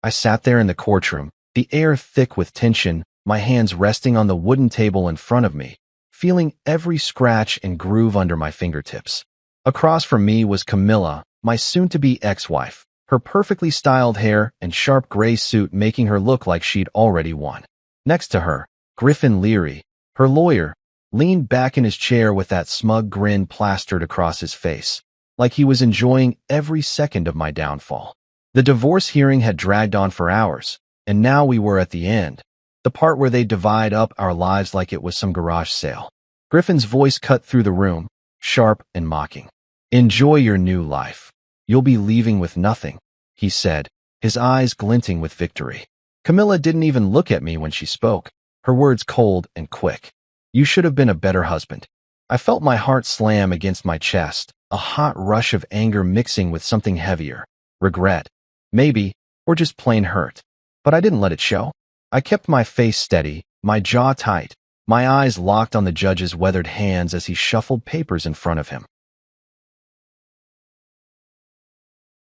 I sat there in the courtroom, the air thick with tension, my hands resting on the wooden table in front of me, feeling every scratch and groove under my fingertips. Across from me was Camilla, my soon-to-be ex-wife, her perfectly styled hair and sharp gray suit making her look like she'd already won. Next to her, Griffin Leary, her lawyer, leaned back in his chair with that smug grin plastered across his face, like he was enjoying every second of my downfall. The divorce hearing had dragged on for hours, and now we were at the end, the part where they divide up our lives like it was some garage sale. Griffin's voice cut through the room, sharp and mocking. "Enjoy your new life. You'll be leaving with nothing," he said, his eyes glinting with victory. Camilla didn't even look at me when she spoke, her words cold and quick. "You should have been a better husband." I felt my heart slam against my chest, a hot rush of anger mixing with something heavier. Regret, maybe, or just plain hurt. But I didn't let it show. I kept my face steady, my jaw tight, my eyes locked on the judge's weathered hands as he shuffled papers in front of him.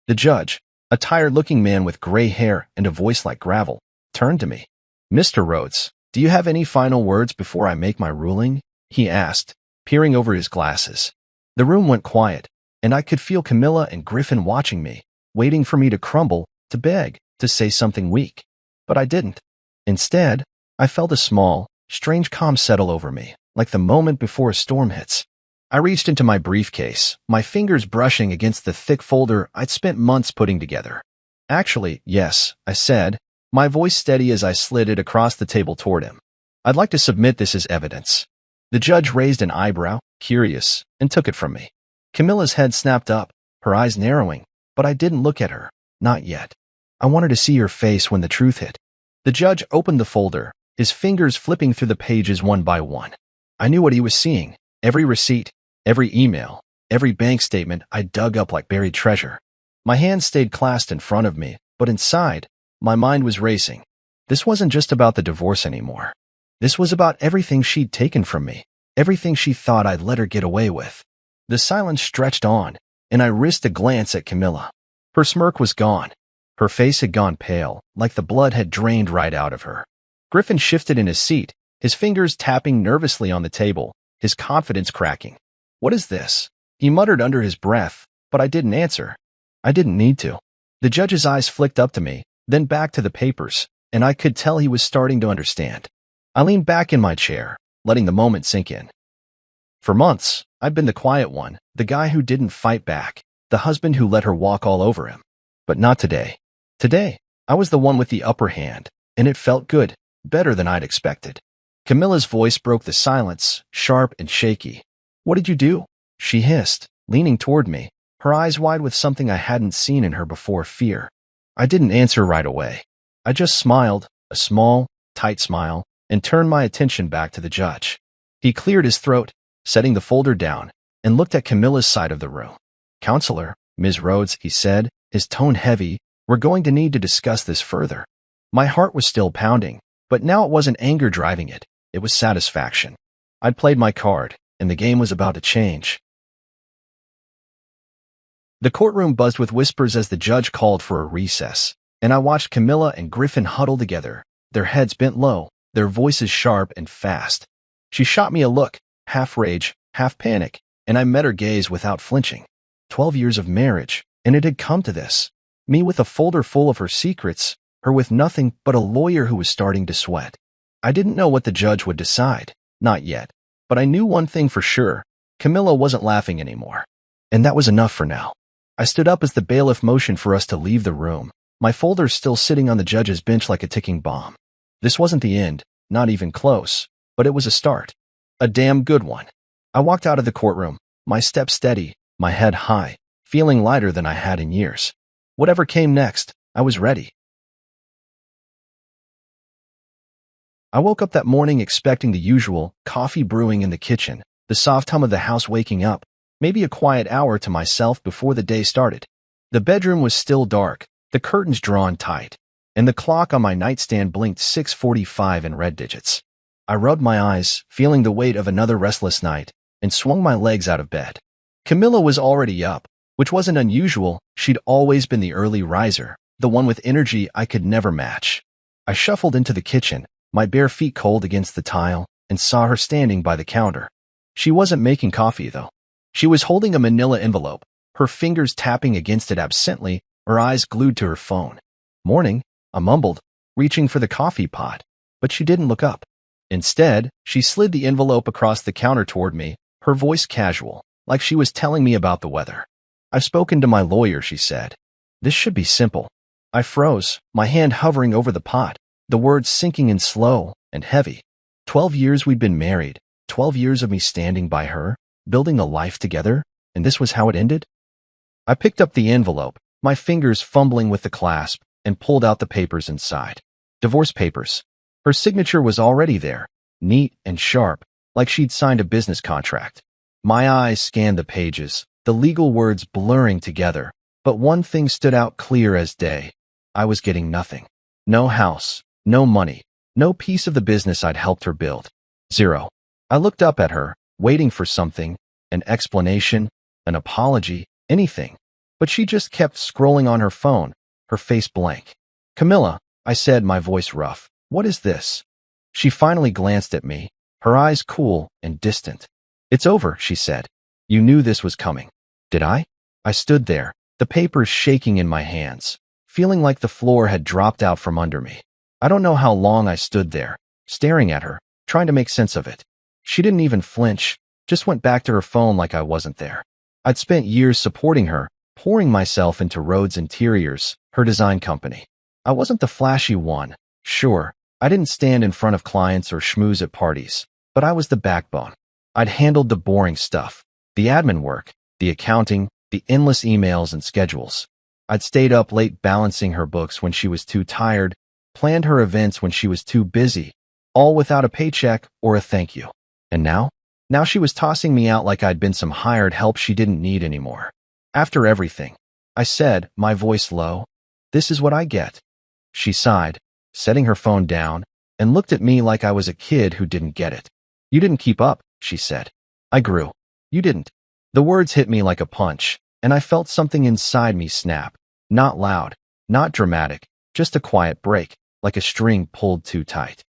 The judge, a tired-looking man with gray hair and a voice like gravel, turned to me. "Mr. Rhodes, do you have any final words before I make my ruling?" he asked, peering over his glasses. The room went quiet, and I could feel Camilla and Griffin watching me, waiting for me to crumble, to beg, to say something weak. But I didn't. Instead, I felt a small, strange calm settle over me, like the moment before a storm hits. I reached into my briefcase, my fingers brushing against the thick folder I'd spent months putting together. "Actually, yes," I said, my voice steady as I slid it across the table toward him. "I'd like to submit this as evidence." The judge raised an eyebrow, curious, and took it from me. Camilla's head snapped up, her eyes narrowing, but I didn't look at her, not yet. I wanted to see her face when the truth hit. The judge opened the folder, his fingers flipping through the pages one by one. I knew what he was seeing, every receipt, every email, every bank statement I dug up like buried treasure. My hands stayed clasped in front of me, but inside, my mind was racing. This wasn't just about the divorce anymore. This was about everything she'd taken from me, everything she thought I'd let her get away with. The silence stretched on, and I risked a glance at Camilla. Her smirk was gone. Her face had gone pale, like the blood had drained right out of her. Griffin shifted in his seat, his fingers tapping nervously on the table, his confidence cracking. "What is this?" he muttered under his breath, but I didn't answer. I didn't need to. The judge's eyes flicked up to me, then back to the papers, and I could tell he was starting to understand. I leaned back in my chair, letting the moment sink in. For months, I'd been the quiet one, the guy who didn't fight back, the husband who let her walk all over him. But not today. Today, I was the one with the upper hand, and it felt good, better than I'd expected. Camilla's voice broke the silence, sharp and shaky. "What did you do?" she hissed, leaning toward me, her eyes wide with something I hadn't seen in her before, fear. I didn't answer right away. I just smiled, a small, tight smile, and turned my attention back to the judge. He cleared his throat, setting the folder down, and looked at Camilla's side of the room. "Counselor, Ms. Rhodes," he said, his tone heavy, "we're going to need to discuss this further." My heart was still pounding, but now it wasn't anger driving it. It was satisfaction. I'd played my card, and the game was about to change. The courtroom buzzed with whispers as the judge called for a recess, and I watched Camilla and Griffin huddle together, their heads bent low, their voices sharp and fast. She shot me a look, half rage, half panic, and I met her gaze without flinching. 12 years of marriage, and it had come to this. Me with a folder full of her secrets, her with nothing but a lawyer who was starting to sweat. I didn't know what the judge would decide, not yet, but I knew one thing for sure. Camilla wasn't laughing anymore. And that was enough for now. I stood up as the bailiff motioned for us to leave the room, my folders still sitting on the judge's bench like a ticking bomb. This wasn't the end, not even close, but it was a start. A damn good one. I walked out of the courtroom, my step steady, my head high, feeling lighter than I had in years. Whatever came next, I was ready. I woke up that morning expecting the usual, coffee brewing in the kitchen, the soft hum of the house waking up, maybe a quiet hour to myself before the day started. The bedroom was still dark, the curtains drawn tight, and the clock on my nightstand blinked 6:45 in red digits. I rubbed my eyes, feeling the weight of another restless night, and swung my legs out of bed. Camilla was already up, which wasn't unusual. She'd always been the early riser, the one with energy I could never match. I shuffled into the kitchen, my bare feet cold against the tile, and saw her standing by the counter. She wasn't making coffee, though. She was holding a manila envelope, her fingers tapping against it absently, her eyes glued to her phone. "Morning," I mumbled, reaching for the coffee pot, but she didn't look up. Instead, she slid the envelope across the counter toward me, her voice casual, like she was telling me about the weather. "I've spoken to my lawyer," she said. "This should be simple." I froze, my hand hovering over the pot, the words sinking in slow and heavy. 12 years we'd been married, 12 years of me standing by her, building a life together, and this was how it ended? I picked up the envelope, my fingers fumbling with the clasp, and pulled out the papers inside. Divorce papers. Her signature was already there, neat and sharp, like she'd signed a business contract. My eyes scanned the pages, the legal words blurring together, but one thing stood out clear as day. I was getting nothing. No house, no money, no piece of the business I'd helped her build. Zero. I looked up at her, waiting for something, an explanation, an apology, anything. But she just kept scrolling on her phone, her face blank. "Camilla," I said, my voice rough, "what is this?" She finally glanced at me, her eyes cool and distant. "It's over," she said. "You knew this was coming." Did I? I stood there, the papers shaking in my hands, feeling like the floor had dropped out from under me. I don't know how long I stood there, staring at her, trying to make sense of it. She didn't even flinch, just went back to her phone like I wasn't there. I'd spent years supporting her, pouring myself into Rhodes Interiors, her design company. I wasn't the flashy one, sure. I didn't stand in front of clients or schmooze at parties, but I was the backbone. I'd handled the boring stuff, the admin work, the accounting, the endless emails and schedules. I'd stayed up late balancing her books when she was too tired, planned her events when she was too busy, all without a paycheck or a thank you. And now? Now she was tossing me out like I'd been some hired help she didn't need anymore. "After everything," I said, my voice low, "this is what I get." She sighed, setting her phone down, and looked at me like I was a kid who didn't get it. "You didn't keep up," she said. I grew. "You didn't." The words hit me like a punch, and I felt something inside me snap. Not loud, not dramatic, just a quiet break, like a string pulled too tight.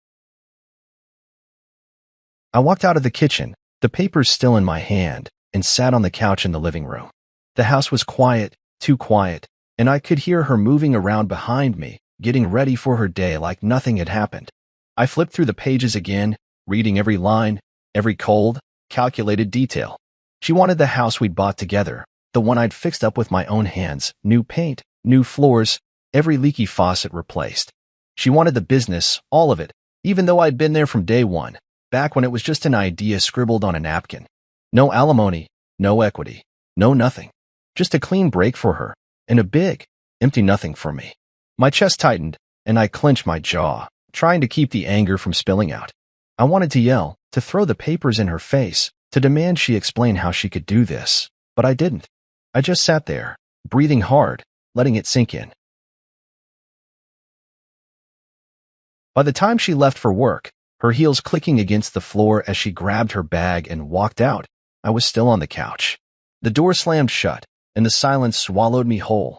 I walked out of the kitchen, the papers still in my hand, and sat on the couch in the living room. The house was quiet, too quiet, and I could hear her moving around behind me, getting ready for her day like nothing had happened. I flipped through the pages again, reading every line, every cold, calculated detail. She wanted the house we'd bought together, the one I'd fixed up with my own hands, new paint, new floors, every leaky faucet replaced. She wanted the business, all of it, even though I'd been there from day one, back when it was just an idea scribbled on a napkin. No alimony, no equity, no nothing. Just a clean break for her, and a big, empty nothing for me. My chest tightened, and I clenched my jaw, trying to keep the anger from spilling out. I wanted to yell, to throw the papers in her face, to demand she explain how she could do this, but I didn't. I just sat there, breathing hard, letting it sink in. By the time she left for work, her heels clicking against the floor as she grabbed her bag and walked out, I was still on the couch. The door slammed shut, and the silence swallowed me whole.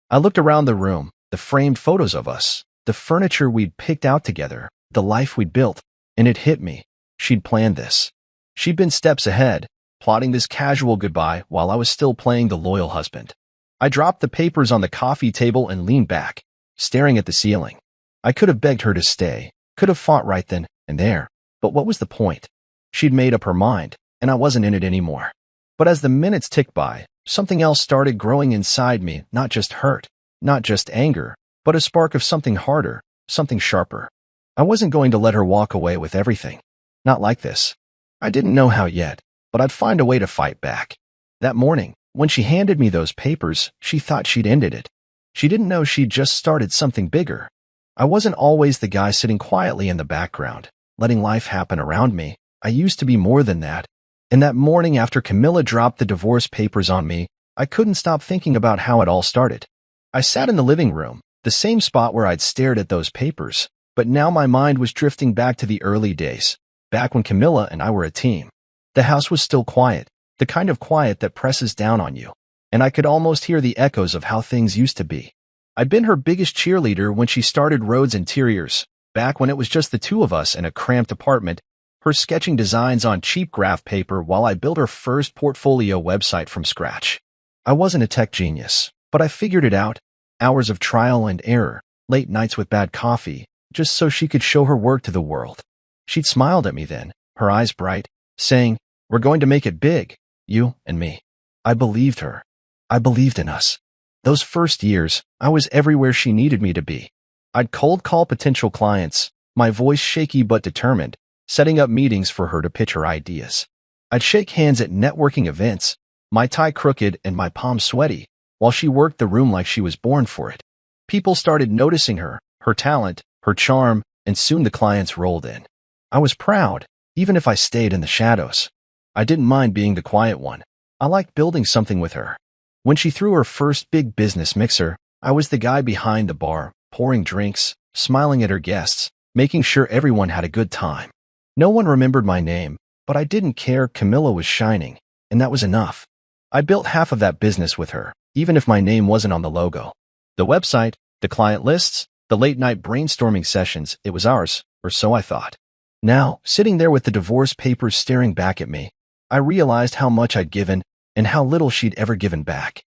I looked around the room, the framed photos of us, the furniture we'd picked out together, the life we'd built, and it hit me. She'd planned this. She'd been steps ahead, plotting this casual goodbye while I was still playing the loyal husband. I dropped the papers on the coffee table and leaned back, staring at the ceiling. I could have begged her to stay, could have fought right then and there, but what was the point? She'd made up her mind, and I wasn't in it anymore. But as the minutes ticked by, something else started growing inside me, not just hurt, not just anger, but a spark of something harder, something sharper. I wasn't going to let her walk away with everything. Not like this. I didn't know how yet, but I'd find a way to fight back. That morning, when she handed me those papers, she thought she'd ended it. She didn't know she'd just started something bigger. I wasn't always the guy sitting quietly in the background, letting life happen around me. I used to be more than that. And that morning after Camilla dropped the divorce papers on me, I couldn't stop thinking about how it all started. I sat in the living room, the same spot where I'd stared at those papers, but now my mind was drifting back to the early days, back when Camilla and I were a team. The house was still quiet, the kind of quiet that presses down on you, and I could almost hear the echoes of how things used to be. I'd been her biggest cheerleader when she started Rhodes Interiors, back when it was just the two of us in a cramped apartment, her sketching designs on cheap graph paper while I built her first portfolio website from scratch. I wasn't a tech genius, but I figured it out. Hours of trial and error, late nights with bad coffee, just so she could show her work to the world. She'd smiled at me then, her eyes bright, saying, "We're going to make it big, you and me." I believed her. I believed in us. Those first years, I was everywhere she needed me to be. I'd cold call potential clients, my voice shaky but determined, setting up meetings for her to pitch her ideas. I'd shake hands at networking events, my tie crooked and my palms sweaty, while she worked the room like she was born for it. People started noticing her, her talent, her charm, and soon the clients rolled in. I was proud, even if I stayed in the shadows. I didn't mind being the quiet one. I liked building something with her. When she threw her first big business mixer, I was the guy behind the bar, pouring drinks, smiling at her guests, making sure everyone had a good time. No one remembered my name, but I didn't care. Camilla was shining, and that was enough. I built half of that business with her, even if my name wasn't on the logo. The website, the client lists, the late-night brainstorming sessions, it was ours, or so I thought. Now, sitting there with the divorce papers staring back at me, I realized how much I'd given and how little she'd ever given back.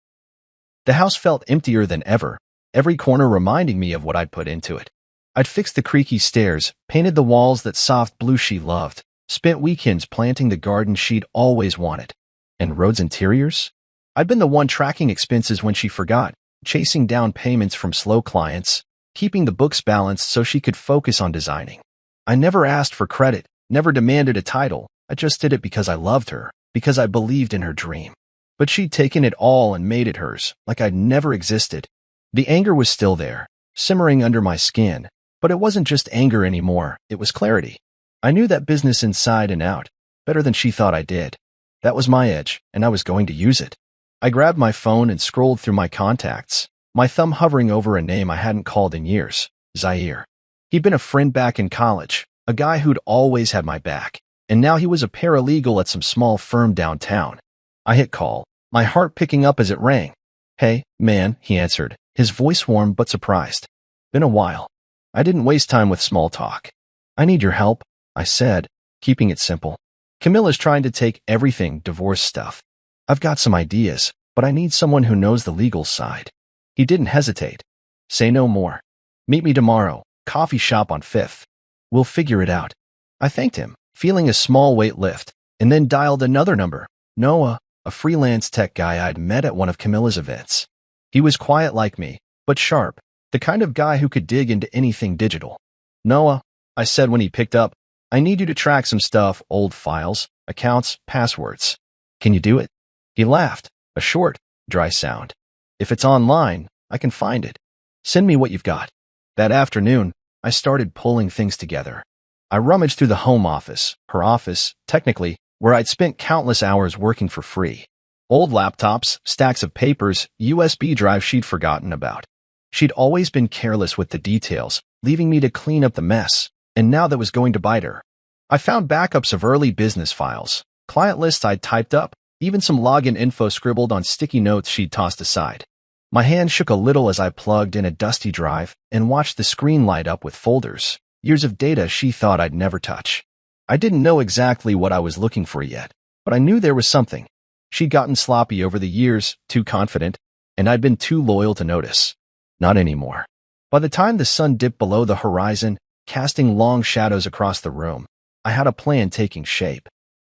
The house felt emptier than ever, every corner reminding me of what I'd put into it. I'd fixed the creaky stairs, painted the walls that soft blue she loved, spent weekends planting the garden she'd always wanted. And Rhodes Interiors? I'd been the one tracking expenses when she forgot, chasing down payments from slow clients, keeping the books balanced so she could focus on designing. I never asked for credit, never demanded a title. I just did it because I loved her, because I believed in her dream. But she'd taken it all and made it hers, like I'd never existed. The anger was still there, simmering under my skin, but it wasn't just anger anymore, it was clarity. I knew that business inside and out, better than she thought I did. That was my edge, and I was going to use it. I grabbed my phone and scrolled through my contacts, my thumb hovering over a name I hadn't called in years, Zaire. He'd been a friend back in college, a guy who'd always had my back, and now he was a paralegal at some small firm downtown. I hit call, my heart picking up as it rang. "Hey, man," he answered, his voice warm but surprised. "Been a while." I didn't waste time with small talk. "I need your help," I said, keeping it simple. "Camilla's trying to take everything, divorce stuff. I've got some ideas, but I need someone who knows the legal side." He didn't hesitate. "Say no more. Meet me tomorrow, coffee shop on 5th. We'll figure it out." I thanked him, feeling a small weight lift, and then dialed another number. Noah, a freelance tech guy I'd met at one of Camilla's events. He was quiet like me, but sharp, the kind of guy who could dig into anything digital. "Noah," I said when he picked up, "I need you to track some stuff, old files, accounts, passwords. Can you do it?" He laughed, a short, dry sound. "If it's online, I can find it. Send me what you've got." That afternoon, I started pulling things together. I rummaged through the home office, her office, technically, where I'd spent countless hours working for free. Old laptops, stacks of papers, USB drives she'd forgotten about. She'd always been careless with the details, leaving me to clean up the mess, and now that was going to bite her. I found backups of early business files, client lists I'd typed up, even some login info scribbled on sticky notes she'd tossed aside. My hand shook a little as I plugged in a dusty drive and watched the screen light up with folders, years of data she thought I'd never touch. I didn't know exactly what I was looking for yet, but I knew there was something. She'd gotten sloppy over the years, too confident, and I'd been too loyal to notice. Not anymore. By the time the sun dipped below the horizon, casting long shadows across the room, I had a plan taking shape.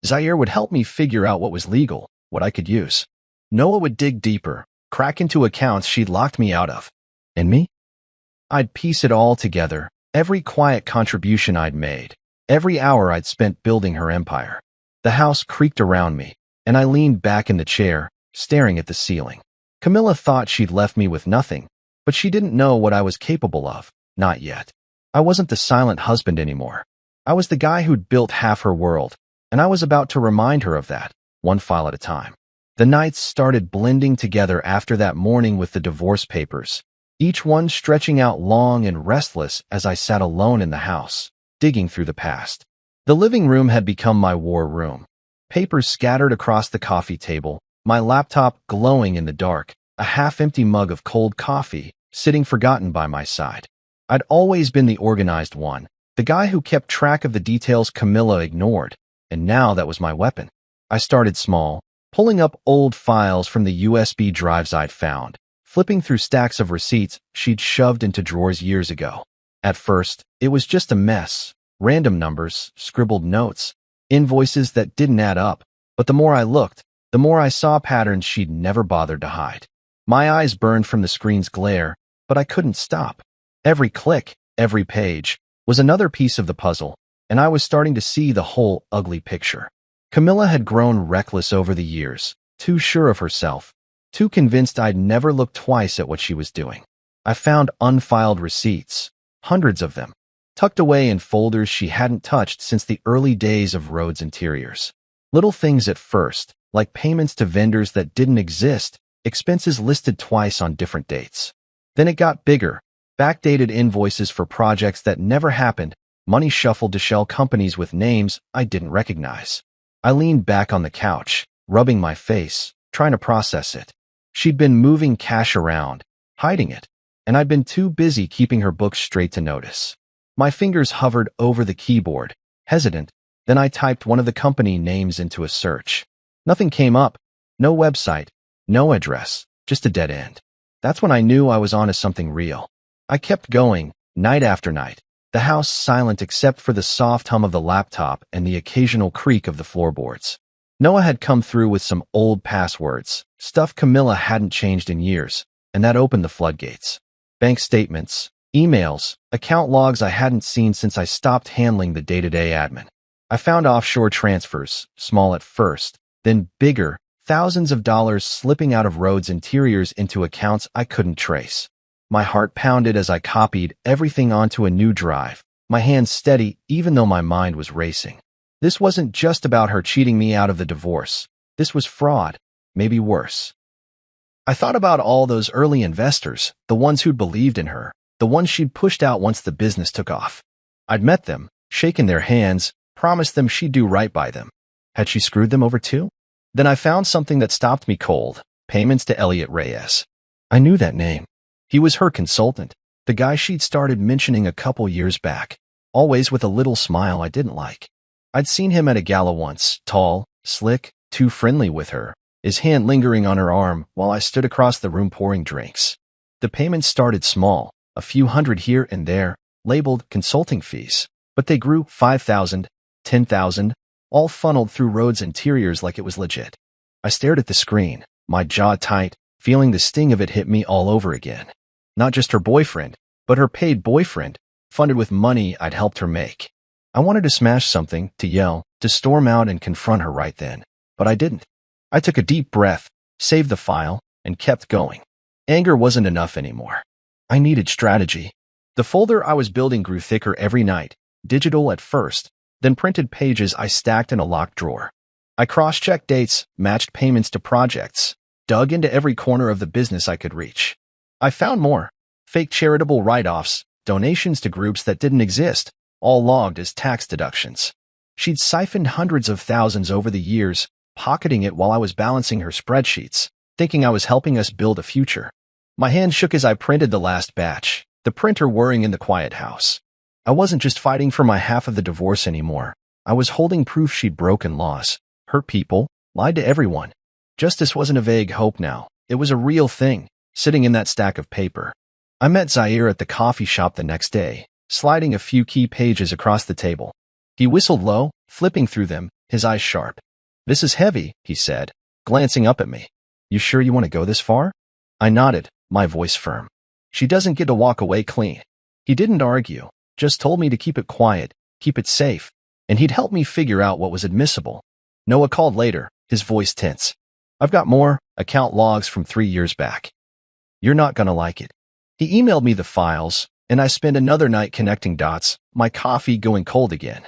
Zaire would help me figure out what was legal, what I could use. Noah would dig deeper, crack into accounts she'd locked me out of. And me? I'd piece it all together, every quiet contribution I'd made, every hour I'd spent building her empire. The house creaked around me, and I leaned back in the chair, staring at the ceiling. Camilla thought she'd left me with nothing, but she didn't know what I was capable of, not yet. I wasn't the silent husband anymore. I was the guy who'd built half her world, and I was about to remind her of that, one file at a time. The nights started blending together after that morning with the divorce papers, each one stretching out long and restless as I sat alone in the house, digging through the past. The living room had become my war room. Papers scattered across the coffee table, my laptop glowing in the dark, a half-empty mug of cold coffee, sitting forgotten by my side. I'd always been the organized one, the guy who kept track of the details Camilla ignored, and now that was my weapon. I started small, pulling up old files from the USB drives I'd found, flipping through stacks of receipts she'd shoved into drawers years ago. At first, it was just a mess, random numbers, scribbled notes, invoices that didn't add up, but the more I looked, the more I saw patterns she'd never bothered to hide. My eyes burned from the screen's glare, but I couldn't stop. Every click, every page, was another piece of the puzzle, and I was starting to see the whole ugly picture. Camilla had grown reckless over the years, too sure of herself, too convinced I'd never look twice at what she was doing. I found unfiled receipts, hundreds of them, tucked away in folders she hadn't touched since the early days of Rhodes Interiors. Little things at first, like payments to vendors that didn't exist, expenses listed twice on different dates. Then it got bigger, backdated invoices for projects that never happened, money shuffled to shell companies with names I didn't recognize. I leaned back on the couch, rubbing my face, trying to process it. She'd been moving cash around, hiding it, and I'd been too busy keeping her books straight to notice. My fingers hovered over the keyboard, hesitant, then I typed one of the company names into a search. Nothing came up, no website, no address, just a dead end. That's when I knew I was onto something real. I kept going, night after night, the house silent except for the soft hum of the laptop and the occasional creak of the floorboards. Noah had come through with some old passwords, stuff Camilla hadn't changed in years, and that opened the floodgates. Bank statements, emails, account logs I hadn't seen since I stopped handling the day-to-day admin. I found offshore transfers, small at first, then bigger, thousands of dollars slipping out of Rhodes Interiors into accounts I couldn't trace. My heart pounded as I copied everything onto a new drive, my hands steady even though my mind was racing. This wasn't just about her cheating me out of the divorce. This was fraud, maybe worse. I thought about all those early investors, the ones who'd believed in her, the ones she'd pushed out once the business took off. I'd met them, shaken their hands, promised them she'd do right by them. Had she screwed them over too? Then I found something that stopped me cold, payments to Elliot Reyes. I knew that name. He was her consultant, the guy she'd started mentioning a couple years back, always with a little smile I didn't like. I'd seen him at a gala once, tall, slick, too friendly with her, his hand lingering on her arm while I stood across the room pouring drinks. The payments started small, a few hundred here and there, labeled consulting fees, but they grew 5,000, 10,000, all funneled through Rhodes Interiors like it was legit. I stared at the screen, my jaw tight, feeling the sting of it hit me all over again. Not just her boyfriend, but her paid boyfriend, funded with money I'd helped her make. I wanted to smash something, to yell, to storm out and confront her right then, but I didn't. I took a deep breath, saved the file, and kept going. Anger wasn't enough anymore. I needed strategy. The folder I was building grew thicker every night, digital at first, then printed pages I stacked in a locked drawer. I cross-checked dates, matched payments to projects, dug into every corner of the business I could reach. I found more. Fake charitable write-offs, donations to groups that didn't exist, all logged as tax deductions. She'd siphoned hundreds of thousands over the years, pocketing it while I was balancing her spreadsheets, thinking I was helping us build a future. My hand shook as I printed the last batch, the printer whirring in the quiet house. I wasn't just fighting for my half of the divorce anymore. I was holding proof she'd broken laws, hurt people, lied to everyone. Justice wasn't a vague hope now. It was a real thing, sitting in that stack of paper. I met Zaire at the coffee shop the next day, sliding a few key pages across the table. He whistled low, flipping through them, his eyes sharp. "This is heavy," he said, glancing up at me. "You sure you want to go this far?" I nodded, my voice firm. "She doesn't get to walk away clean." He didn't argue, just told me to keep it quiet, keep it safe, and he'd help me figure out what was admissible. Noah called later, his voice tense. "I've got more account logs from 3 years back. You're not gonna like it." He emailed me the files, and I spent another night connecting dots, my coffee going cold again.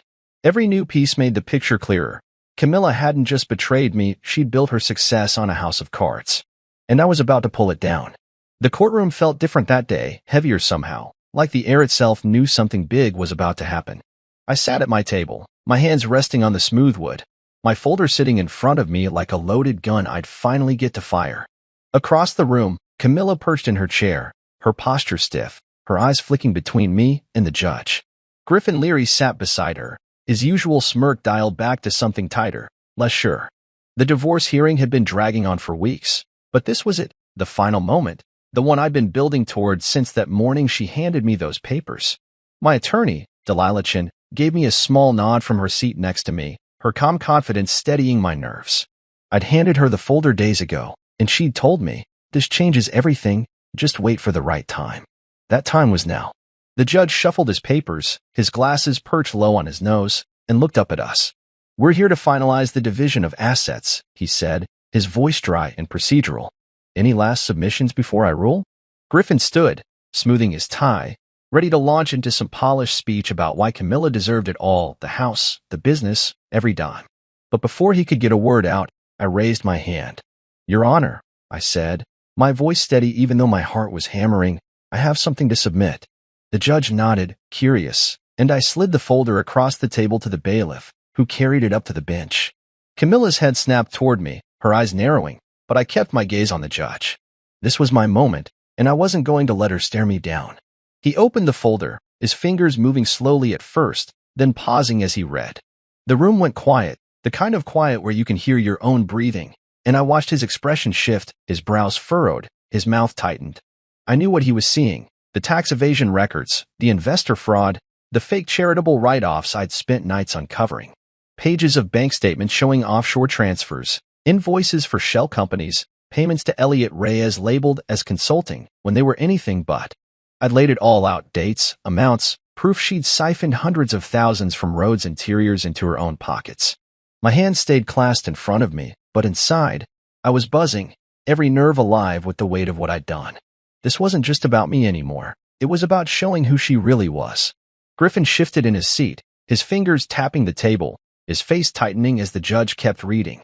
Every new piece made the picture clearer. Camilla hadn't just betrayed me, she'd built her success on a house of cards. And I was about to pull it down. The courtroom felt different that day, heavier somehow, like the air itself knew something big was about to happen. I sat at my table, my hands resting on the smooth wood, my folder sitting in front of me like a loaded gun I'd finally get to fire. Across the room, Camilla perched in her chair, her posture stiff, her eyes flicking between me and the judge. Griffin Leary sat beside her, his usual smirk dialed back to something tighter, less sure. The divorce hearing had been dragging on for weeks, but this was it, the final moment, the one I'd been building towards since that morning she handed me those papers. My attorney, Delilah Chin, gave me a small nod from her seat next to me, her calm confidence steadying my nerves. I'd handed her the folder days ago, and she'd told me, "This changes everything, just wait for the right time." That time was now. The judge shuffled his papers, his glasses perched low on his nose, and looked up at us. "We're here to finalize the division of assets," he said, his voice dry and procedural. "Any last submissions before I rule?" Griffin stood, smoothing his tie, ready to launch into some polished speech about why Camilla deserved it all, the house, the business, every dime. But before he could get a word out, I raised my hand. "Your Honor," I said, my voice steady even though my heart was hammering, "I have something to submit." The judge nodded, curious, and I slid the folder across the table to the bailiff, who carried it up to the bench. Camilla's head snapped toward me, her eyes narrowing, but I kept my gaze on the judge. This was my moment, and I wasn't going to let her stare me down. He opened the folder, his fingers moving slowly at first, then pausing as he read. The room went quiet, the kind of quiet where you can hear your own breathing, and I watched his expression shift, his brows furrowed, his mouth tightened. I knew what he was seeing, the tax evasion records, the investor fraud, the fake charitable write-offs I'd spent nights uncovering. Pages of bank statements showing offshore transfers, invoices for shell companies, payments to Elliot Reyes labeled as consulting when they were anything but. I'd laid it all out, dates, amounts, proof she'd siphoned hundreds of thousands from Rhodes Interiors into her own pockets. My hands stayed clasped in front of me, but inside, I was buzzing, every nerve alive with the weight of what I'd done. This wasn't just about me anymore. It was about showing who she really was. Griffin shifted in his seat, his fingers tapping the table, his face tightening as the judge kept reading.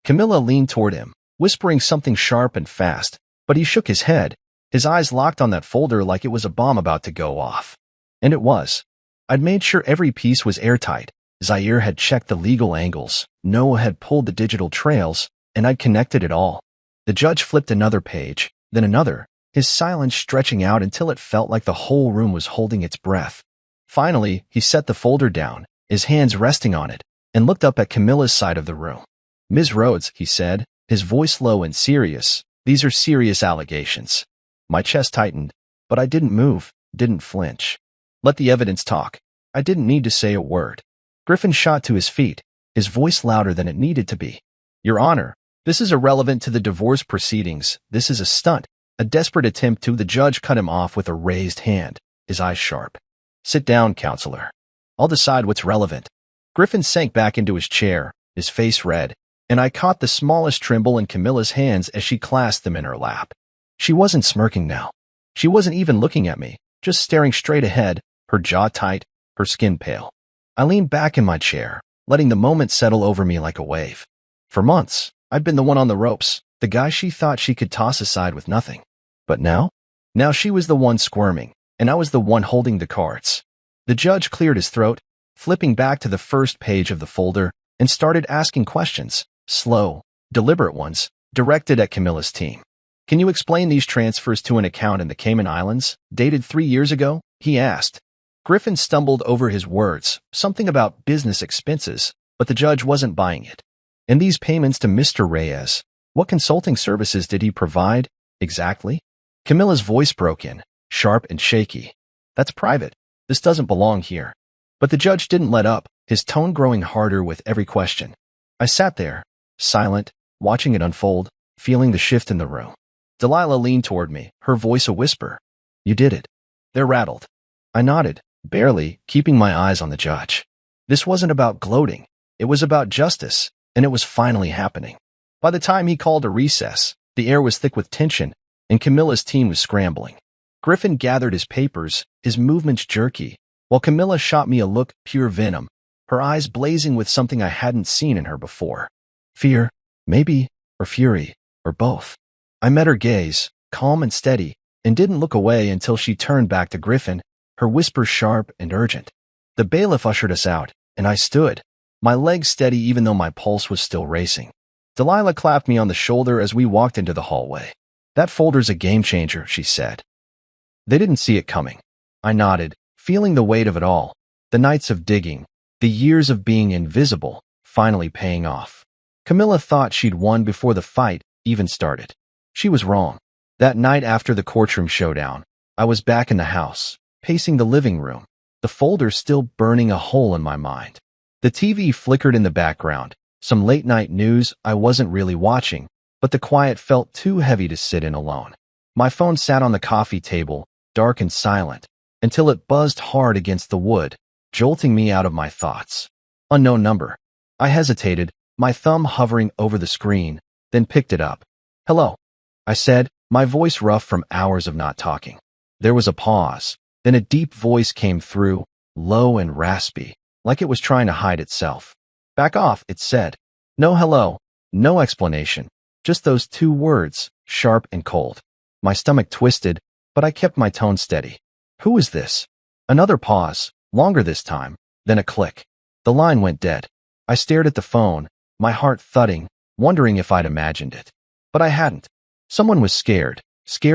Camilla leaned toward him, whispering something sharp and fast, but he shook his head, his eyes locked on that folder like it was a bomb about to go off. And it was. I'd made sure every piece was airtight. Zaire had checked the legal angles, Noah had pulled the digital trails, and I'd connected it all. The judge flipped another page, then another, his silence stretching out until it felt like the whole room was holding its breath. Finally, he set the folder down, his hands resting on it, and looked up at Camilla's side of the room. "Ms. Rhodes," he said, his voice low and serious, "these are serious allegations." My chest tightened, but I didn't move, didn't flinch. Let the evidence talk. I didn't need to say a word. Griffin shot to his feet, his voice louder than it needed to be. "Your Honor, this is irrelevant to the divorce proceedings. This is a stunt, a desperate attempt to—" The judge cut him off with a raised hand, his eyes sharp. "Sit down, counselor. I'll decide what's relevant." Griffin sank back into his chair, his face red, and I caught the smallest tremble in Camilla's hands as she clasped them in her lap. She wasn't smirking now. She wasn't even looking at me, just staring straight ahead, her jaw tight, her skin pale. I leaned back in my chair, letting the moment settle over me like a wave. For months, I'd been the one on the ropes, the guy she thought she could toss aside with nothing. But now? Now she was the one squirming, and I was the one holding the cards. The judge cleared his throat, flipping back to the first page of the folder, and started asking questions, slow, deliberate ones, directed at Camilla's team. "Can you explain these transfers to an account in the Cayman Islands, dated 3 years ago?" he asked. Griffin stumbled over his words, something about business expenses, but the judge wasn't buying it. "And these payments to Mr. Reyes, what consulting services did he provide, exactly?" Camilla's voice broke in, sharp and shaky. "That's private. This doesn't belong here." But the judge didn't let up, his tone growing harder with every question. I sat there, silent, watching it unfold, feeling the shift in the room. Delilah leaned toward me, her voice a whisper. "You did it." They're rattled. I nodded, barely, keeping my eyes on the judge. This wasn't about gloating. It was about justice, and it was finally happening. By the time he called a recess, the air was thick with tension, and Camilla's team was scrambling. Griffin gathered his papers, his movements jerky, while Camilla shot me a look, pure venom, her eyes blazing with something I hadn't seen in her before. Fear, maybe, or fury, or both. I met her gaze, calm and steady, and didn't look away until she turned back to Griffin, her whisper sharp and urgent. The bailiff ushered us out, and I stood, my legs steady even though my pulse was still racing. Delilah clapped me on the shoulder as we walked into the hallway. "That folder's a game changer," she said. They didn't see it coming. I nodded, feeling the weight of it all. The nights of digging, the years of being invisible, finally paying off. Camilla thought she'd won before the fight even started. She was wrong. That night after the courtroom showdown, I was back in the house, pacing the living room, the folder still burning a hole in my mind. The TV flickered in the background, some late-night news I wasn't really watching, but the quiet felt too heavy to sit in alone. My phone sat on the coffee table, dark and silent, until it buzzed hard against the wood, jolting me out of my thoughts. Unknown number. I hesitated, my thumb hovering over the screen, then picked it up. "Hello," I said, my voice rough from hours of not talking. There was a pause, then a deep voice came through, low and raspy, like it was trying to hide itself. "Back off," it said. No hello, no explanation, just those two words, sharp and cold. My stomach twisted, but I kept my tone steady. "Who is this?" Another pause, longer this time, then a click. The line went dead. I stared at the phone, my heart thudding, wondering if I'd imagined it. But I hadn't. Someone was scared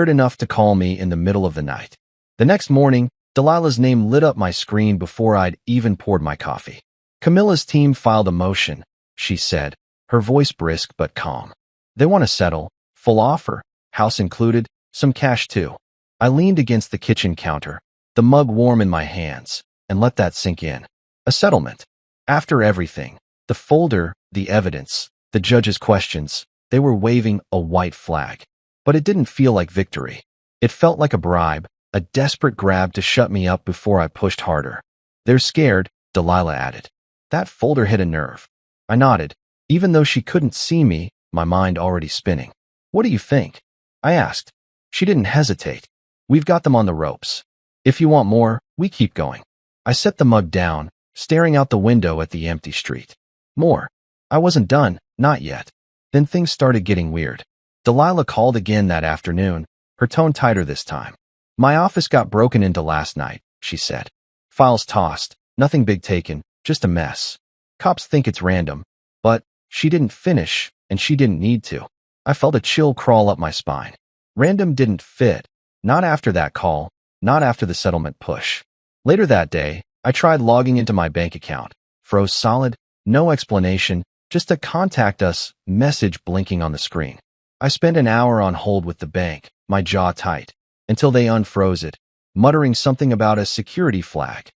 enough to call me in the middle of the night. The next morning, Delilah's name lit up my screen before I'd even poured my coffee. "Camilla's team filed a motion," she said, her voice brisk but calm. "They want to settle, full offer, house included, some cash too." I leaned against the kitchen counter, the mug warm in my hands, and let that sink in. A settlement. After everything, the folder, the evidence, the judge's questions, they were waving a white flag. But it didn't feel like victory. It felt like a bribe, a desperate grab to shut me up before I pushed harder. "They're scared," Delilah added. That folder hit a nerve. I nodded. Even though she couldn't see me, my mind already spinning. "What do you think?" I asked. She didn't hesitate. "We've got them on the ropes. If you want more, we keep going." I set the mug down, staring out the window at the empty street. More. I wasn't done, not yet. Then things started getting weird. Delilah called again that afternoon, her tone tighter this time. "My office got broken into last night," she said. "Files tossed, nothing big taken, just a mess. Cops think it's random." But she didn't finish, and she didn't need to. I felt a chill crawl up my spine. Random didn't fit. Not after that call, not after the settlement push. Later that day, I tried logging into my bank account. Froze solid, no explanation, just a "contact us" message blinking on the screen. I spent an hour on hold with the bank, my jaw tight, until they unfroze it, muttering something about a security flag.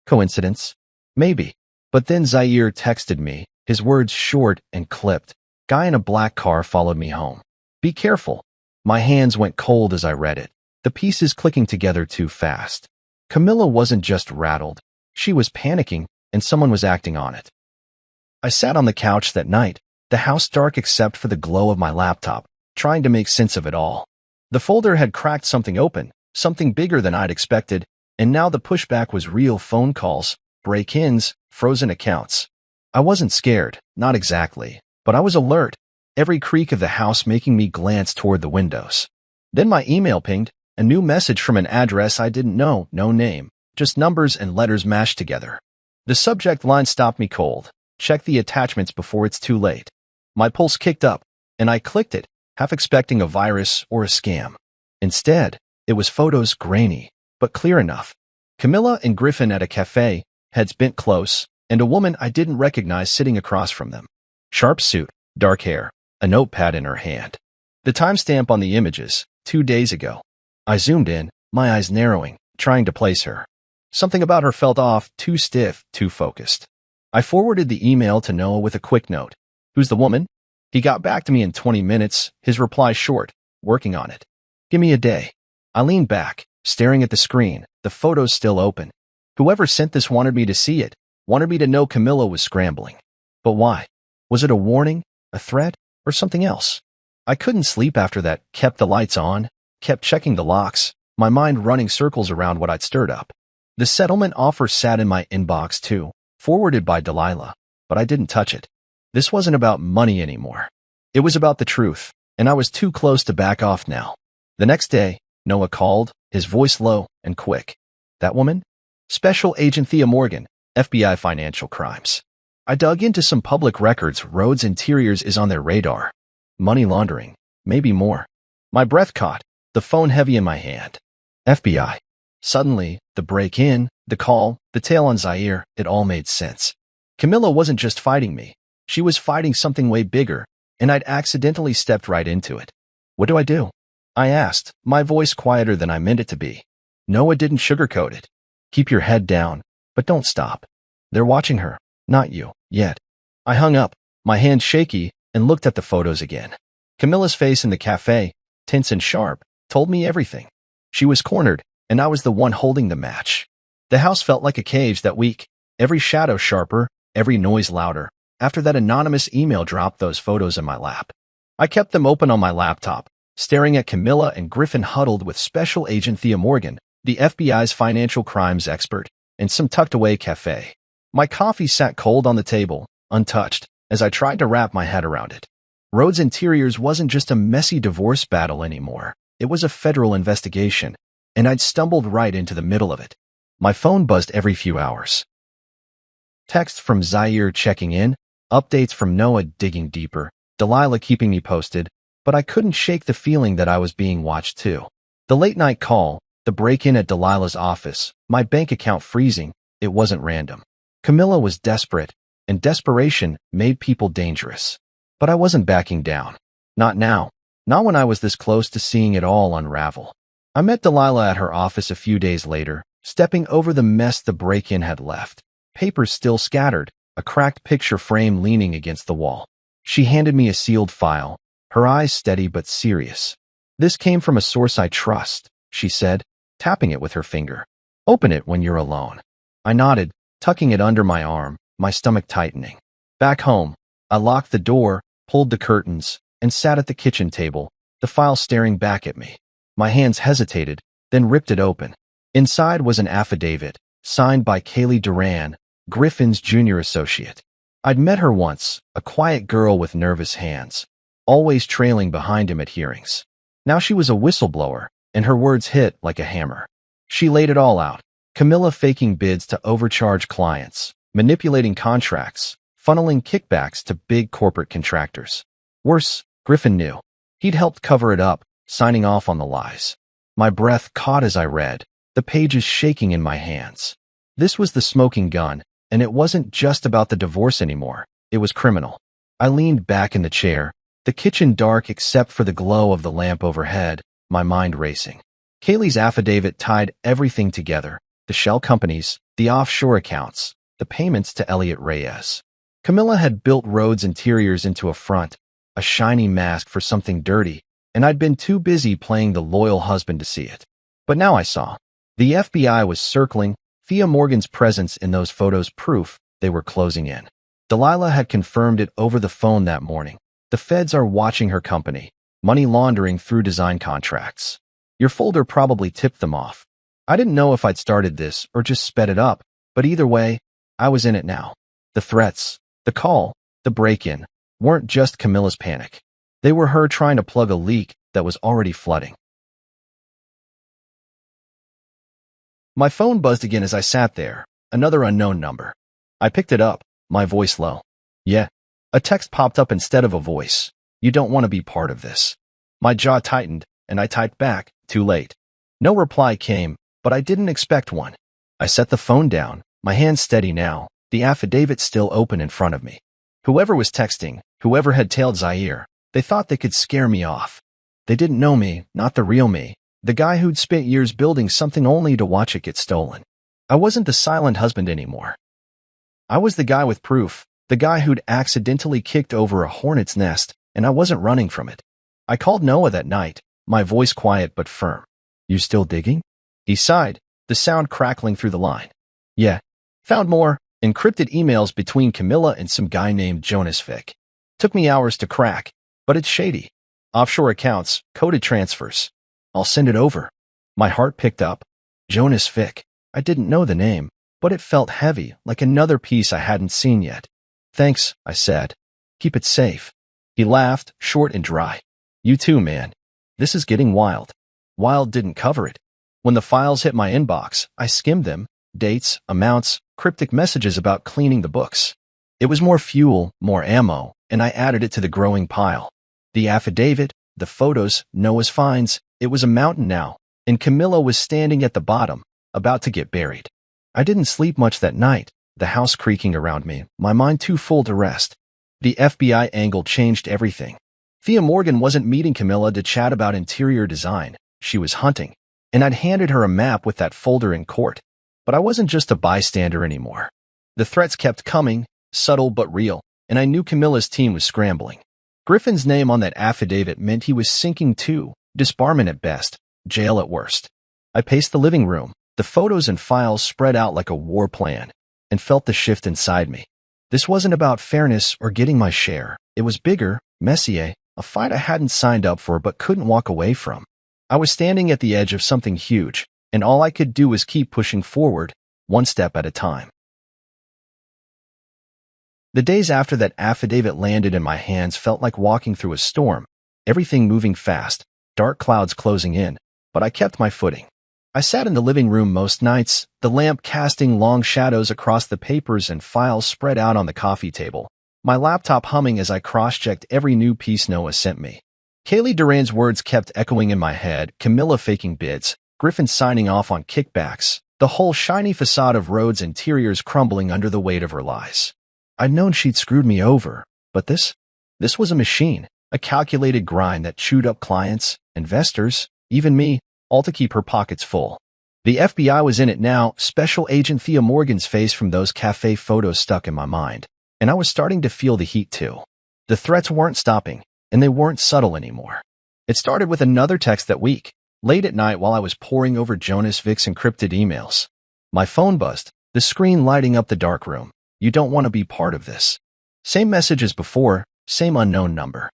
Coincidence? Maybe. But then Zaire texted me, his words short and clipped. "Guy in a black car followed me home. Be careful." My hands went cold as I read it, the pieces clicking together too fast. Camilla wasn't just rattled. She was panicking, and someone was acting on it. I sat on the couch that night, the house dark except for the glow of my laptop, trying to make sense of it all. The folder had cracked something open, something bigger than I'd expected, and now the pushback was real: phone calls, break-ins, frozen accounts. I wasn't scared, not exactly, but I was alert, every creak of the house making me glance toward the windows. Then my email pinged, a new message from an address I didn't know, no name, just numbers and letters mashed together. The subject line stopped me cold. "Check the attachments before it's too late." My pulse kicked up, and I clicked it, half expecting a virus or a scam. Instead, it was photos, grainy, but clear enough. Camilla and Griffin at a cafe, heads bent close, and a woman I didn't recognize sitting across from them. Sharp suit, dark hair, a notepad in her hand. The timestamp on the images, 2 days ago. I zoomed in, my eyes narrowing, trying to place her. Something about her felt off, too stiff, too focused. I forwarded the email to Noah with a quick note. "Who's the woman?" He got back to me in 20 minutes, his reply short, "Working on it. Give me a day." I leaned back, staring at the screen, the photos still open. Whoever sent this wanted me to see it, wanted me to know Camilla was scrambling. But why? Was it a warning, a threat, or something else? I couldn't sleep after that, kept the lights on, kept checking the locks, my mind running circles around what I'd stirred up. The settlement offer sat in my inbox too, forwarded by Delilah, but I didn't touch it. This wasn't about money anymore. It was about the truth, and I was too close to back off now. The next day, Noah called, his voice low and quick. "That woman?" "Special Agent Thea Morgan, FBI Financial Crimes." I dug into some public records. Rhodes Interiors is on their radar. Money laundering, maybe more. My breath caught, the phone heavy in my hand. FBI. Suddenly, the break-in, the call, the tale on Zaire, it all made sense. Camilla wasn't just fighting me. She was fighting something way bigger, and I'd accidentally stepped right into it. What do I do? I asked, my voice quieter than I meant it to be. Noah didn't sugarcoat it. Keep your head down, but don't stop. They're watching her, not you, yet. I hung up, my hands shaky, and looked at the photos again. Camilla's face in the cafe, tense and sharp, told me everything. She was cornered, and I was the one holding the match. The house felt like a cage that week, every shadow sharper, every noise louder. After that anonymous email dropped those photos in my lap, I kept them open on my laptop, staring at Camilla and Griffin huddled with Special Agent Thea Morgan, the FBI's financial crimes expert, in some tucked-away cafe. My coffee sat cold on the table, untouched, as I tried to wrap my head around it. Rhodes Interiors wasn't just a messy divorce battle anymore. It was a federal investigation, and I'd stumbled right into the middle of it. My phone buzzed every few hours. Texts from Zaire checking in, updates from Noah digging deeper, Delilah keeping me posted, but I couldn't shake the feeling that I was being watched too. The late-night call, the break-in at Delilah's office, my bank account freezing, it wasn't random. Camilla was desperate, and desperation made people dangerous. But I wasn't backing down. Not now. Not when I was this close to seeing it all unravel. I met Delilah at her office a few days later, stepping over the mess the break-in had left. Papers still scattered, a cracked picture frame leaning against the wall. She handed me a sealed file, her eyes steady but serious. This came from a source I trust, she said, tapping it with her finger. Open it when you're alone. I nodded, tucking it under my arm, my stomach tightening. Back home, I locked the door, pulled the curtains, and sat at the kitchen table, the file staring back at me. My hands hesitated, then ripped it open. Inside was an affidavit, signed by Kaylee Duran, Griffin's junior associate. I'd met her once, a quiet girl with nervous hands, always trailing behind him at hearings. Now she was a whistleblower, and her words hit like a hammer. She laid it all out. Camilla faking bids to overcharge clients, manipulating contracts, funneling kickbacks to big corporate contractors. Worse, Griffin knew. He'd helped cover it up, signing off on the lies. My breath caught as I read, the pages shaking in my hands. This was the smoking gun, and it wasn't just about the divorce anymore. It was criminal. I leaned back in the chair, the kitchen dark except for the glow of the lamp overhead, my mind racing. Kaylee's affidavit tied everything together, the shell companies, the offshore accounts, the payments to Elliot Reyes. Camilla had built Rhodes Interiors into a front, a shiny mask for something dirty, and I'd been too busy playing the loyal husband to see it. But now I saw. The FBI was circling, Thea Morgan's presence in those photos proof they were closing in. Delilah had confirmed it over the phone that morning. The feds are watching her company, money laundering through design contracts. Your folder probably tipped them off. I didn't know if I'd started this or just sped it up, but either way, I was in it now. The threats, the call, the break-in, weren't just Camilla's panic. They were her trying to plug a leak that was already flooding. My phone buzzed again as I sat there, another unknown number. I picked it up, my voice low. Yeah. A text popped up instead of a voice. You don't want to be part of this. My jaw tightened, and I typed back, too late. No reply came, but I didn't expect one. I set the phone down, my hands steady now, the affidavit still open in front of me. Whoever was texting, whoever had tailed Zaire, they thought they could scare me off. They didn't know me, not the real me, the guy who'd spent years building something only to watch it get stolen. I wasn't the silent husband anymore. I was the guy with proof, the guy who'd accidentally kicked over a hornet's nest, and I wasn't running from it. I called Noah that night, my voice quiet but firm. You still digging? He sighed, the sound crackling through the line. Yeah. Found more encrypted emails between Camilla and some guy named Jonas Fick. Took me hours to crack, but it's shady. Offshore accounts, coded transfers. I'll send it over. My heart picked up. Jonas Fick. I didn't know the name, but it felt heavy, like another piece I hadn't seen yet. Thanks, I said. Keep it safe. He laughed, short and dry. You too, man. This is getting wild. Wild didn't cover it. When the files hit my inbox, I skimmed them. Dates, amounts, cryptic messages about cleaning the books. It was more fuel, more ammo, and I added it to the growing pile. The affidavit, the photos, Noah's finds, it was a mountain now, and Camilla was standing at the bottom, about to get buried. I didn't sleep much that night, the house creaking around me, my mind too full to rest. The FBI angle changed everything. Thea Morgan wasn't meeting Camilla to chat about interior design. She was hunting, and I'd handed her a map with that folder in court. But I wasn't just a bystander anymore. The threats kept coming, subtle but real, and I knew Camilla's team was scrambling. Griffin's name on that affidavit meant he was sinking too, disbarment at best, jail at worst. I paced the living room, the photos and files spread out like a war plan, and felt the shift inside me. This wasn't about fairness or getting my share. It was bigger, messier, a fight I hadn't signed up for but couldn't walk away from. I was standing at the edge of something huge, and all I could do was keep pushing forward, one step at a time. The days after that affidavit landed in my hands felt like walking through a storm, everything moving fast, dark clouds closing in, but I kept my footing. I sat in the living room most nights, the lamp casting long shadows across the papers and files spread out on the coffee table, my laptop humming as I cross-checked every new piece Noah sent me. Kaylee Duran's words kept echoing in my head, Camilla faking bids, Griffin signing off on kickbacks, the whole shiny facade of Rhodes' interiors crumbling under the weight of her lies. I'd known she'd screwed me over, but this was a machine, a calculated grind that chewed up clients, investors, even me, all to keep her pockets full. The FBI was in it now, Special Agent Thea Morgan's face from those cafe photos stuck in my mind, and I was starting to feel the heat too. The threats weren't stopping, and they weren't subtle anymore. It started with another text that week, late at night while I was poring over Jonas Vic's encrypted emails. My phone buzzed, the screen lighting up the darkroom. You don't want to be part of this. Same message as before, same unknown number.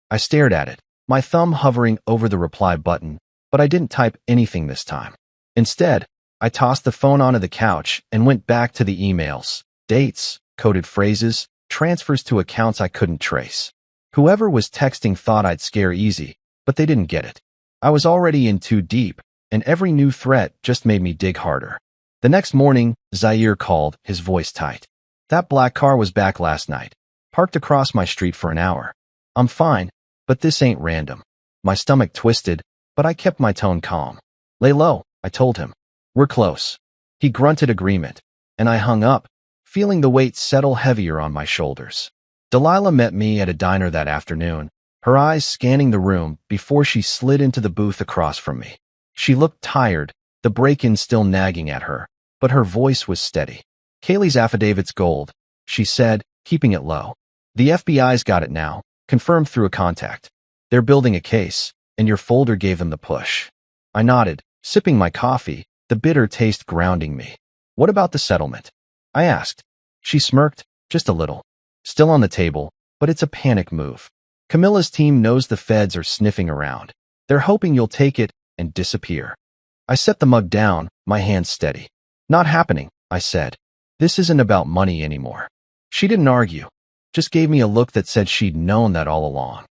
I stared at it, my thumb hovering over the reply button, but I didn't type anything this time. Instead, I tossed the phone onto the couch and went back to the emails, dates, coded phrases, transfers to accounts I couldn't trace. Whoever was texting thought I'd scare easy, but they didn't get it. I was already in too deep, and every new threat just made me dig harder. The next morning, Zaire called, his voice tight. That black car was back last night, parked across my street for an hour. I'm fine, but this ain't random. My stomach twisted, but I kept my tone calm. Lay low, I told him. We're close. He grunted agreement, and I hung up, feeling the weight settle heavier on my shoulders. Delilah met me at a diner that afternoon, her eyes scanning the room before she slid into the booth across from me. She looked tired, the break-in still nagging at her, but her voice was steady. Kaylee's affidavit's gold, she said, keeping it low. The FBI's got it now, confirmed through a contact. They're building a case, and your folder gave them the push. I nodded, sipping my coffee, the bitter taste grounding me. What about the settlement? I asked. She smirked, just a little. Still on the table, but it's a panic move. Camilla's team knows the feds are sniffing around. They're hoping you'll take it and disappear. I set the mug down, my hands steady. Not happening, I said. This isn't about money anymore. She didn't argue, just gave me a look that said she'd known that all along.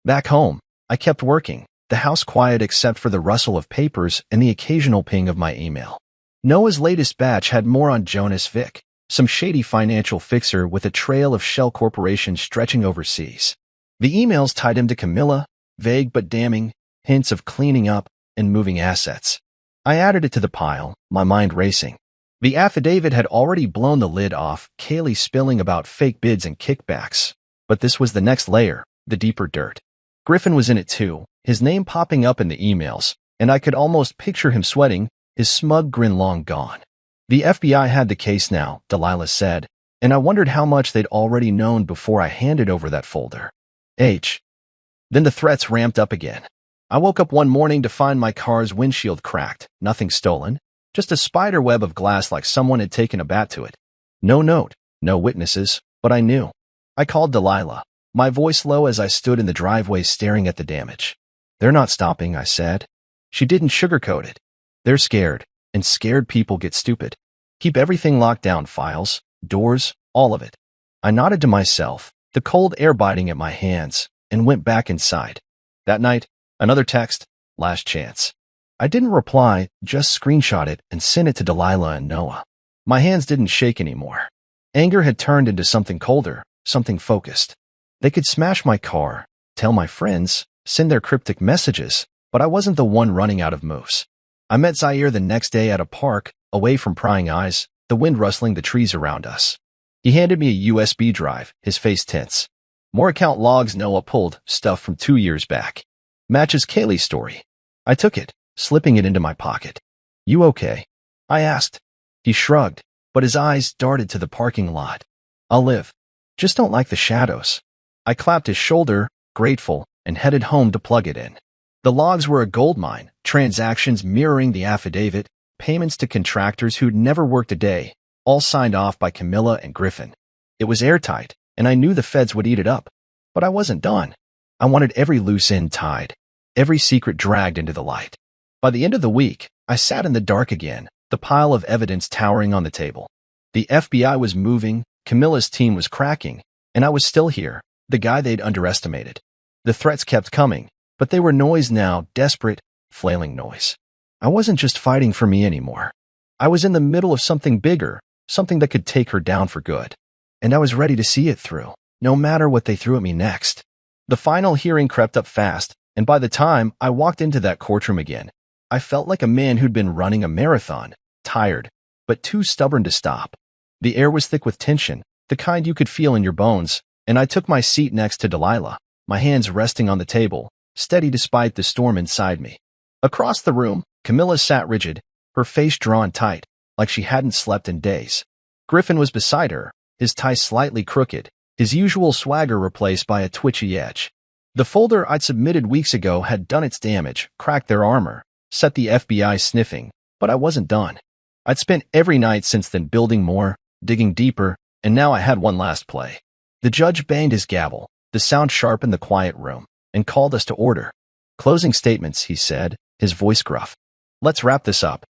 Back home, I kept working, the house quiet except for the rustle of papers and the occasional ping of my email. Noah's latest batch had more on Jonas Vic, some shady financial fixer with a trail of shell corporations stretching overseas. The emails tied him to Camilla, vague but damning, hints of cleaning up and moving assets. I added it to the pile, my mind racing. The affidavit had already blown the lid off, Kaylee spilling about fake bids and kickbacks. But this was the next layer, the deeper dirt. Griffin was in it too, his name popping up in the emails, and I could almost picture him sweating, his smug grin long gone. The FBI had the case now, Delilah said, and I wondered how much they'd already known before I handed over that folder. Then the threats ramped up again. I woke up one morning to find my car's windshield cracked, nothing stolen, just a spider web of glass like someone had taken a bat to it. No note, no witnesses, but I knew. I called Delilah, my voice low as I stood in the driveway staring at the damage. They're not stopping, I said. She didn't sugarcoat it. They're scared, and scared people get stupid. Keep everything locked down, files, doors, all of it. I nodded to myself, the cold air biting at my hands, and went back inside. That night, another text, last chance. I didn't reply, just screenshot it and sent it to Delilah and Noah. My hands didn't shake anymore. Anger had turned into something colder, something focused. They could smash my car, tell my friends, send their cryptic messages, but I wasn't the one running out of moves. I met Zaire the next day at a park, away from prying eyes, the wind rustling the trees around us. He handed me a USB drive, his face tense. More account logs Noah pulled, stuff from 2 years back. Matches Kaylee's story. I took it, slipping it into my pocket. "You okay?" I asked. He shrugged, but his eyes darted to the parking lot. "I'll live. Just don't like the shadows." I clapped his shoulder, grateful, and headed home to plug it in. The logs were a goldmine, transactions mirroring the affidavit, payments to contractors who'd never worked a day, all signed off by Camilla and Griffin. It was airtight, and I knew the feds would eat it up. But I wasn't done. I wanted every loose end tied, every secret dragged into the light. By the end of the week, I sat in the dark again, the pile of evidence towering on the table. The FBI was moving, Camilla's team was cracking, and I was still here, the guy they'd underestimated. The threats kept coming, but they were noise now, desperate, flailing noise. I wasn't just fighting for me anymore. I was in the middle of something bigger, something that could take her down for good. And I was ready to see it through, no matter what they threw at me next. The final hearing crept up fast, and by the time I walked into that courtroom again, I felt like a man who'd been running a marathon, tired, but too stubborn to stop. The air was thick with tension, the kind you could feel in your bones, and I took my seat next to Delilah, my hands resting on the table, steady despite the storm inside me. Across the room, Camilla sat rigid, her face drawn tight, like she hadn't slept in days. Griffin was beside her, his tie slightly crooked, his usual swagger replaced by a twitchy edge. The folder I'd submitted weeks ago had done its damage, cracked their armor, set the FBI sniffing, but I wasn't done. I'd spent every night since then building more, digging deeper, and now I had one last play. The judge banged his gavel, the sound sharp in the quiet room, and called us to order. "Closing statements," he said, his voice gruff. "Let's wrap this up."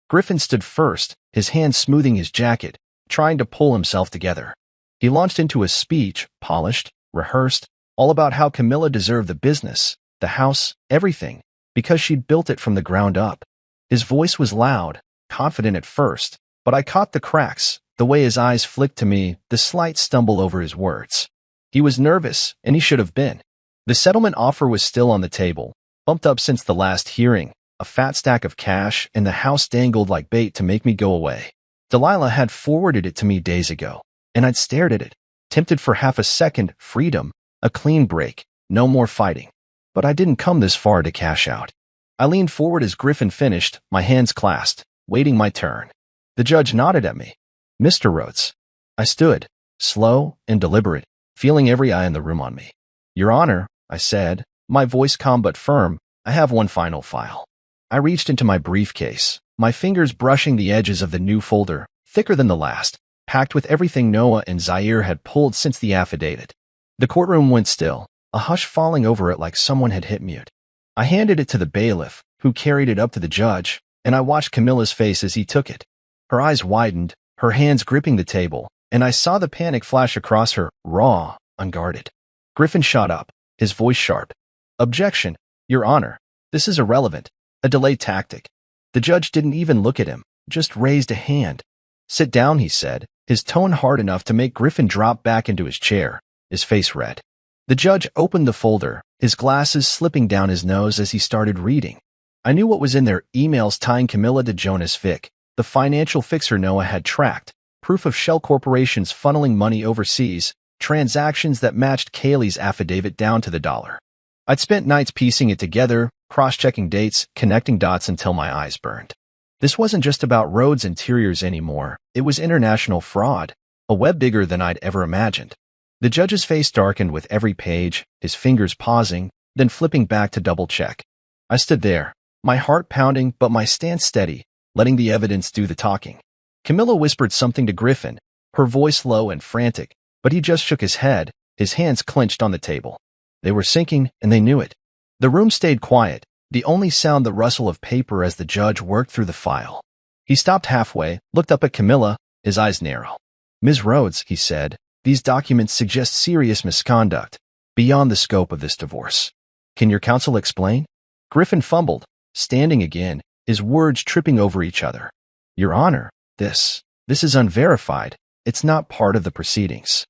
Griffin stood first, his hand smoothing his jacket, trying to pull himself together. He launched into a speech, polished, rehearsed, all about how Camilla deserved the business, the house, everything, because she'd built it from the ground up. His voice was loud, confident at first, but I caught the cracks, the way his eyes flicked to me, the slight stumble over his words. He was nervous, and he should have been. The settlement offer was still on the table, bumped up since the last hearing, a fat stack of cash, and the house dangled like bait to make me go away. Delilah had forwarded it to me days ago, and I'd stared at it, tempted for half a second, freedom, a clean break, no more fighting. But I didn't come this far to cash out. I leaned forward as Griffin finished, my hands clasped, waiting my turn. The judge nodded at me. "Mr. Rhodes." I stood, slow and deliberate, feeling every eye in the room on me. "Your Honor," I said, my voice calm but firm, "I have one final file." I reached into my briefcase, my fingers brushing the edges of the new folder, thicker than the last, packed with everything Noah and Zaire had pulled since the affidavit. The courtroom went still, a hush falling over it like someone had hit mute. I handed it to the bailiff, who carried it up to the judge, and I watched Camilla's face as he took it. Her eyes widened, her hands gripping the table, and I saw the panic flash across her, raw, unguarded. Griffin shot up, his voice sharp. "Objection, Your Honor. This is irrelevant. A delay tactic." The judge didn't even look at him, just raised a hand. "Sit down," he said, his tone hard enough to make Griffin drop back into his chair, his face red. The judge opened the folder, his glasses slipping down his nose as he started reading. I knew what was in there: emails tying Camilla to Jonas Vick, the financial fixer Noah had tracked, proof of shell corporations funneling money overseas, transactions that matched Kaylee's affidavit down to the dollar. I'd spent nights piecing it together, cross-checking dates, connecting dots until my eyes burned. This wasn't just about Rhodes Interiors anymore. It was international fraud, a web bigger than I'd ever imagined. The judge's face darkened with every page, his fingers pausing, then flipping back to double-check. I stood there, my heart pounding but my stance steady, letting the evidence do the talking. Camilla whispered something to Griffin, her voice low and frantic, but he just shook his head, his hands clenched on the table. They were sinking, and they knew it. The room stayed quiet, the only sound the rustle of paper as the judge worked through the file. He stopped halfway, looked up at Camilla, his eyes narrow. "Ms. Rhodes," he said, "these documents suggest serious misconduct, beyond the scope of this divorce. Can your counsel explain?" Griffin fumbled, standing again, his words tripping over each other. "Your Honor, this is unverified. It's not part of the proceedings."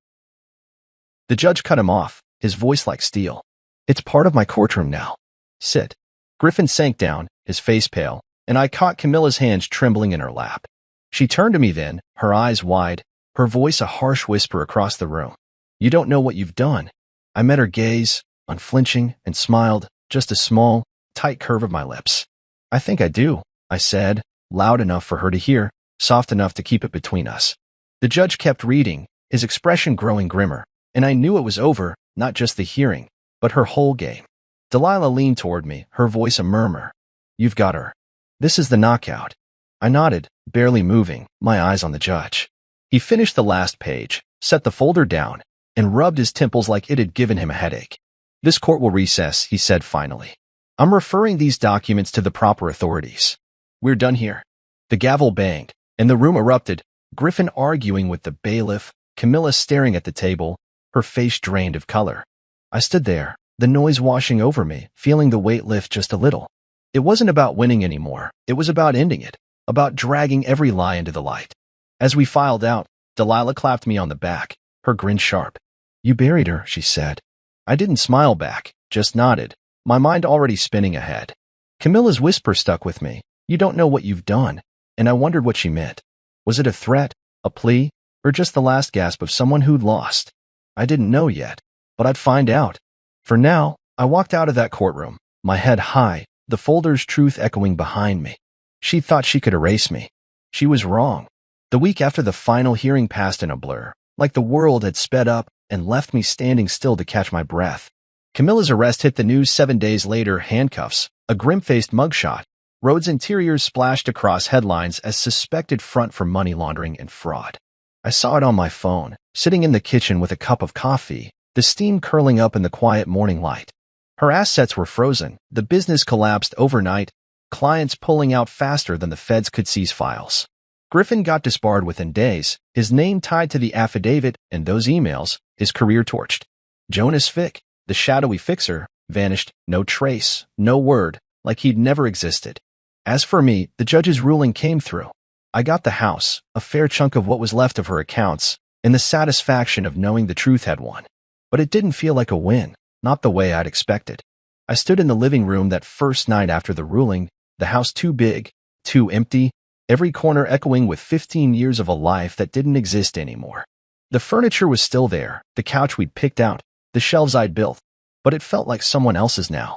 The judge cut him off, his voice like steel. It's part of my courtroom now. Sit. Griffin sank down, his face pale, and I caught Camilla's hands trembling in her lap. She turned to me then, her eyes wide, her voice a harsh whisper across the room. You don't know what you've done. I met her gaze, unflinching, and smiled, just a small, tight curve of my lips. I think I do, I said, loud enough for her to hear, soft enough to keep it between us. The judge kept reading, his expression growing grimmer, and I knew it was over, not just the hearing, but her whole game. Delilah leaned toward me, her voice a murmur. You've got her. This is the knockout. I nodded, barely moving, my eyes on the judge. He finished the last page, set the folder down, and rubbed his temples like it had given him a headache. This court will recess, he said finally. I'm referring these documents to the proper authorities. We're done here. The gavel banged, and the room erupted, Griffin arguing with the bailiff, Camilla staring at the table, her face drained of color. I stood there, the noise washing over me, feeling the weight lift just a little. It wasn't about winning anymore. It was about ending it, about dragging every lie into the light. As we filed out, Delilah clapped me on the back, her grin sharp. You buried her, she said. I didn't smile back, just nodded, my mind already spinning ahead. Camilla's whisper stuck with me. You don't know what you've done, and I wondered what she meant. Was it a threat, a plea, or just the last gasp of someone who'd lost? I didn't know yet, but I'd find out. For now, I walked out of that courtroom, my head high, the folder's truth echoing behind me. She thought she could erase me. She was wrong. The week after the final hearing passed in a blur, like the world had sped up and left me standing still to catch my breath. Camilla's arrest hit the news 7 days later, handcuffs, a grim-faced mugshot. Rhodes' interiors splashed across headlines as suspected front for money laundering and fraud. I saw it on my phone, sitting in the kitchen with a cup of coffee, the steam curling up in the quiet morning light. Her assets were frozen, the business collapsed overnight, clients pulling out faster than the feds could seize files. Griffin got disbarred within days, his name tied to the affidavit and those emails, his career torched. Jonas Fick, the shadowy fixer, vanished, no trace, no word, like he'd never existed. As for me, the judge's ruling came through. I got the house, a fair chunk of what was left of her accounts, and the satisfaction of knowing the truth had won. But it didn't feel like a win, not the way I'd expected. I stood in the living room that first night after the ruling, the house too big, too empty, every corner echoing with 15 years of a life that didn't exist anymore. The furniture was still there, the couch we'd picked out, the shelves I'd built, but it felt like someone else's now.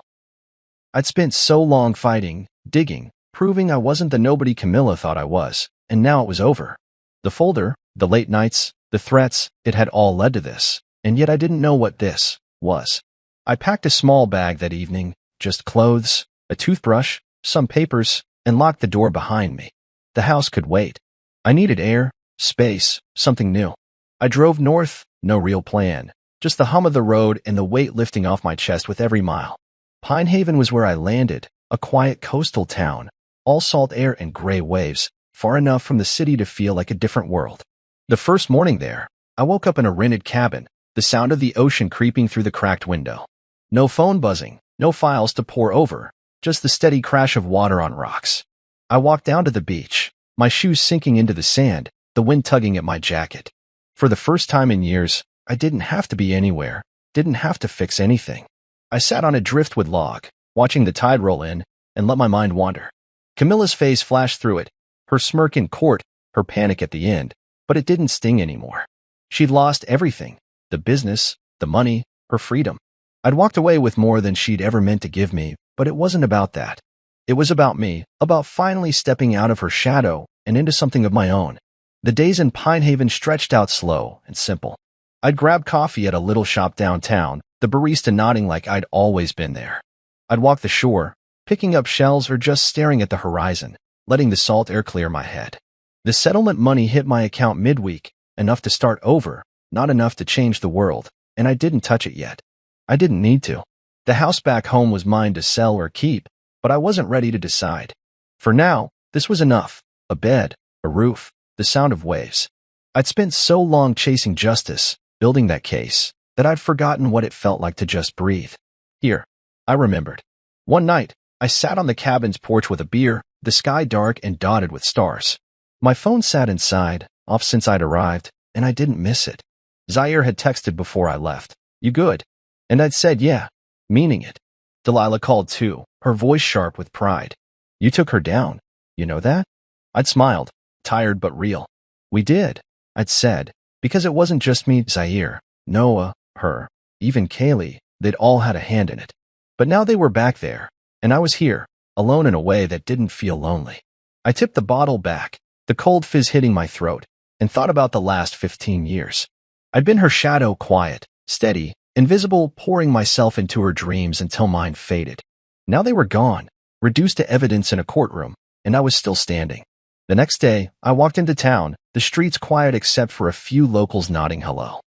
I'd spent so long fighting, digging, proving I wasn't the nobody Camilla thought I was, and now it was over. The folder, the late nights, the threats, it had all led to this, and yet I didn't know what this was. I packed a small bag that evening, just clothes, a toothbrush, some papers, and locked the door behind me. The house could wait. I needed air, space, something new. I drove north, no real plan, just the hum of the road and the weight lifting off my chest with every mile. Pine Haven was where I landed, a quiet coastal town, all salt air and gray waves, far enough from the city to feel like a different world. The first morning there, I woke up in a rented cabin, the sound of the ocean creeping through the cracked window. No phone buzzing, no files to pore over, just the steady crash of water on rocks. I walked down to the beach, my shoes sinking into the sand, the wind tugging at my jacket. For the first time in years, I didn't have to be anywhere, didn't have to fix anything. I sat on a driftwood log, watching the tide roll in, and let my mind wander. Camilla's face flashed through it, her smirk in court, her panic at the end, but it didn't sting anymore. She'd lost everything, the business, the money, her freedom. I'd walked away with more than she'd ever meant to give me, but it wasn't about that. It was about me, about finally stepping out of her shadow and into something of my own. The days in Pine Haven stretched out slow and simple. I'd grab coffee at a little shop downtown, the barista nodding like I'd always been there. I'd walk the shore, picking up shells or just staring at the horizon, letting the salt air clear my head. The settlement money hit my account midweek, enough to start over, not enough to change the world, and I didn't touch it yet. I didn't need to. The house back home was mine to sell or keep, but I wasn't ready to decide. For now, this was enough. A bed, a roof, the sound of waves. I'd spent so long chasing justice, building that case, that I'd forgotten what it felt like to just breathe. Here, I remembered. One night, I sat on the cabin's porch with a beer, the sky dark and dotted with stars. My phone sat inside, off since I'd arrived, and I didn't miss it. Zaire had texted before I left. You good? And I'd said, yeah. Meaning it. Delilah called too, her voice sharp with pride. You took her down. You know that? I'd smiled, tired but real. We did, I'd said, because it wasn't just me, Zaire, Noah, her, even Kaylee, they'd all had a hand in it. But now they were back there, and I was here, alone in a way that didn't feel lonely. I tipped the bottle back, the cold fizz hitting my throat, and thought about the last 15 years. I'd been her shadow, quiet, steady, invisible, pouring myself into her dreams until mine faded. Now they were gone, reduced to evidence in a courtroom, and I was still standing. The next day, I walked into town, the streets quiet except for a few locals nodding hello.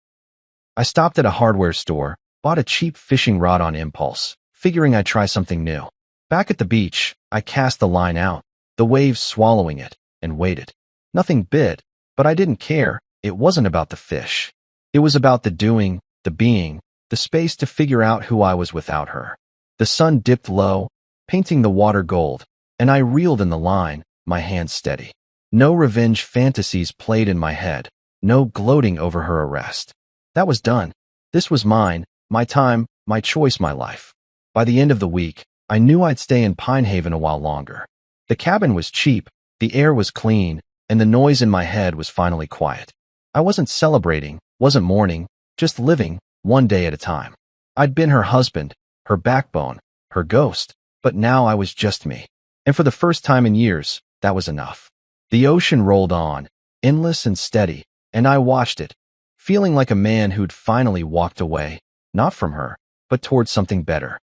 I stopped at a hardware store, bought a cheap fishing rod on impulse, figuring I'd try something new. Back at the beach, I cast the line out, the waves swallowing it, and waited. Nothing bit, but I didn't care. It wasn't about the fish. It was about the doing, the being, the space to figure out who I was without her. The sun dipped low, painting the water gold, and I reeled in the line, my hands steady. No revenge fantasies played in my head, no gloating over her arrest. That was done. This was mine, my time, my choice, my life. By the end of the week, I knew I'd stay in Pine Haven a while longer. The cabin was cheap, the air was clean, and the noise in my head was finally quiet. I wasn't celebrating, wasn't mourning, just living, one day at a time. I'd been her husband, her backbone, her ghost, but now I was just me. And for the first time in years, that was enough. The ocean rolled on, endless and steady, and I watched it, feeling like a man who'd finally walked away, not from her, but towards something better.